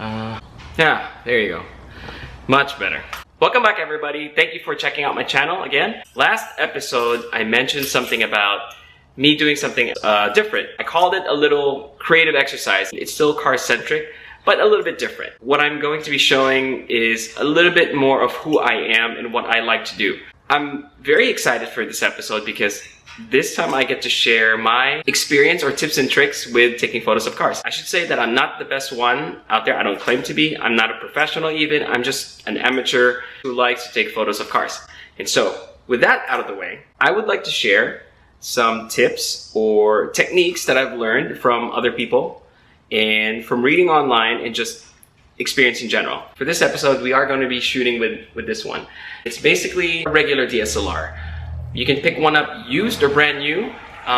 Yeah, there you go. Much better. Welcome back, everybody. Thank you for checking out my channel again. Last episode, I mentioned something about me doing something different. I called it a little creative exercise. It's still car-centric, but a little bit different. What I'm going to be showing is a little bit more of who I am and what I like to do. I'm very excited for this episode because this time I get to share my experience or tips and tricks with taking photos of cars. I should say that I'm not the best one out there. I don't claim to be. I'm not a professional even. I'm just an amateur who likes to take photos of cars. And so, with that out of the way, I would like to share some tips or techniques that I've learned from other people and from reading online and just experience in general. For this episode, we are going to be shooting with this one. It's basically a regular DSLR. You can pick one up used or brand new.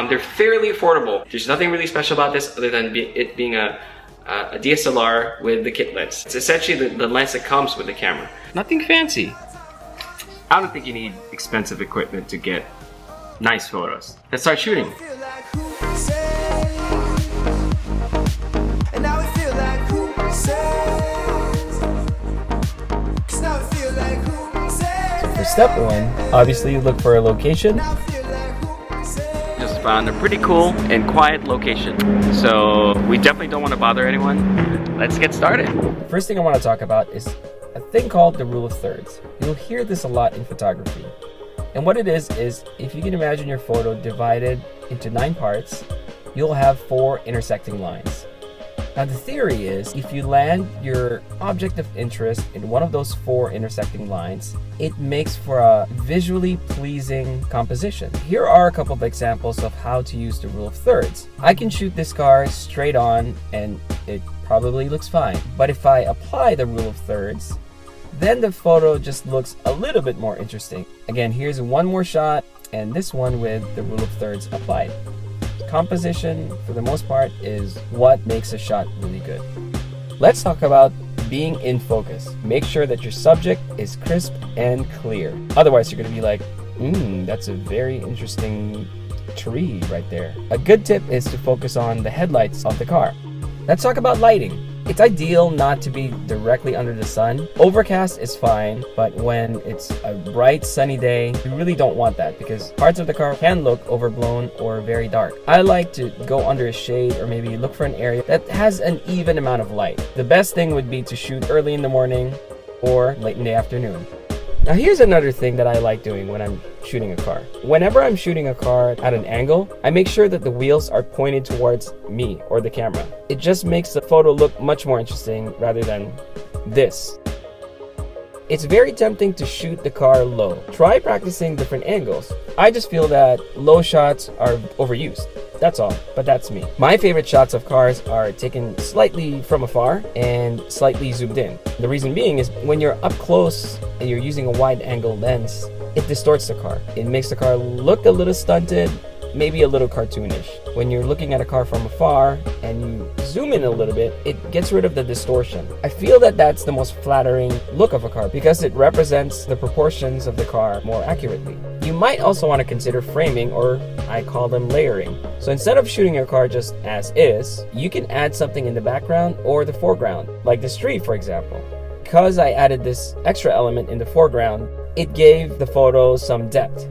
They're fairly affordable. There's nothing really special about this other than it being a DSLR with the kit lens. It's essentially the lens that comes with the camera. Nothing fancy. I don't think you need expensive equipment to get nice photos. Let's start shooting. Step one, obviously you look for a location. Just found a pretty cool and quiet location. So we definitely don't want to bother anyone. Let's get started. First thing I want to talk about is a thing called the rule of thirds. You'll hear this a lot in photography. And what it is if you can imagine your photo divided into 9 parts, you'll have 4 intersecting lines. Now the theory is, if you land your object of interest in one of those 4 intersecting lines, it makes for a visually pleasing composition. Here are a couple of examples of how to use the rule of thirds. I can shoot this car straight on and it probably looks fine. But if I apply the rule of thirds, then the photo just looks a little bit more interesting. Again, here's one more shot and this one with the rule of thirds applied. Composition, for the most part, is what makes a shot really good. Let's talk about being in focus. Make sure that your subject is crisp and clear. Otherwise, you're going to be like, that's a very interesting tree right there. A good tip is to focus on the headlights of the car. Let's talk about lighting. It's ideal not to be directly under the sun. Overcast is fine, but when it's a bright sunny day, you really don't want that because parts of the car can look overblown or very dark. I like to go under a shade or maybe look for an area that has an even amount of light. The best thing would be to shoot early in the morning or late in the afternoon. Now here's another thing that I like doing when I'm shooting a car. Whenever I'm shooting a car at an angle, I make sure that the wheels are pointed towards me or the camera. It just makes the photo look much more interesting rather than this. It's very tempting to shoot the car low. Try practicing different angles. I just feel that low shots are overused. That's all, but that's me. My favorite shots of cars are taken slightly from afar and slightly zoomed in. The reason being is when you're up close and you're using a wide angle lens, it distorts the car. It makes the car look a little stunted, maybe a little cartoonish. When you're looking at a car from afar and you zoom in a little bit, it gets rid of the distortion. I feel that that's the most flattering look of a car because it represents the proportions of the car more accurately. You might also want to consider framing, or I call them layering. So instead of shooting your car just as is, you can add something in the background or the foreground, like this tree for example. Because I added this extra element in the foreground, it gave the photo some depth.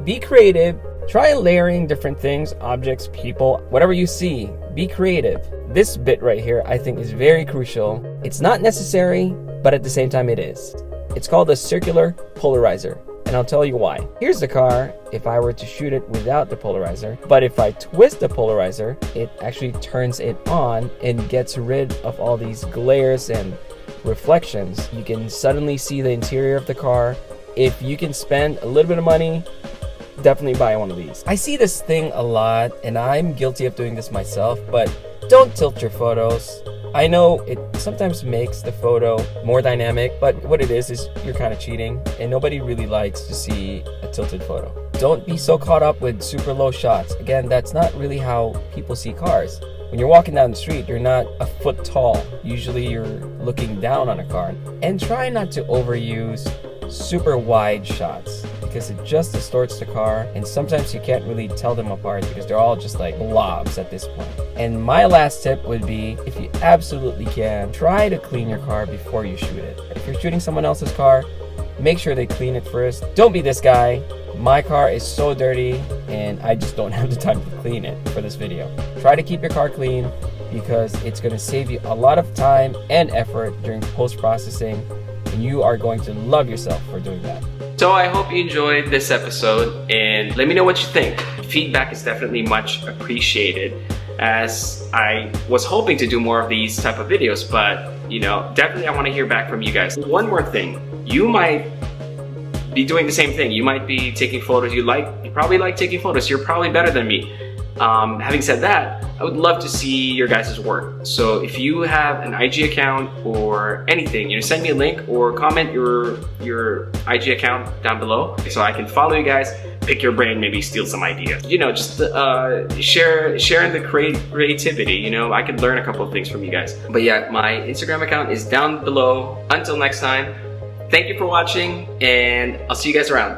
Be creative. Try layering different things, objects, people, whatever you see. Be creative. This bit right here I think is very crucial. It's not necessary, but at the same time it is. It's called a circular polarizer, and I'll tell you why. Here's the car if I were to shoot it without the polarizer, but if I twist the polarizer, it actually turns it on and gets rid of all these glares and reflections. You can suddenly see the interior of the car. If you can spend a little bit of money, definitely buy one of these. I see this thing a lot and I'm guilty of doing this myself, but don't tilt your photos. I know it sometimes makes the photo more dynamic, but what it is you're kind of cheating and nobody really likes to see a tilted photo. Don't be so caught up with super low shots. Again, that's not really how people see cars. When you're walking down the street, you're not a foot tall. Usually you're looking down on a car. And try not to overuse super wide shots because it just distorts the car, and sometimes you can't really tell them apart because they're all just like blobs at this point. And my last tip would be, if you absolutely can, try to clean your car before you shoot it. If you're shooting someone else's car, make sure they clean it first. Don't be this guy. My car is so dirty and I just don't have the time to clean it for this video. Try to keep your car clean because it's going to save you a lot of time and effort during post-processing, and you are going to love yourself for doing that. So I hope you enjoyed this episode, and let me know what you think. Feedback is definitely much appreciated, as I was hoping to do more of these type of videos, but you know, definitely I want to hear back from you guys. One more thing, you might be doing the same thing. You might be taking photos. You probably like taking photos. You're probably better than me. Having said that, I would love to see your guys' work. So if you have an IG account or anything, you know, send me a link or comment your IG account down below so I can follow you guys, pick your brain, maybe steal some ideas. You know, just sharing the creativity. You know, I could learn a couple of things from you guys. But yeah, my Instagram account is down below. Until next time, thank you for watching, and I'll see you guys around.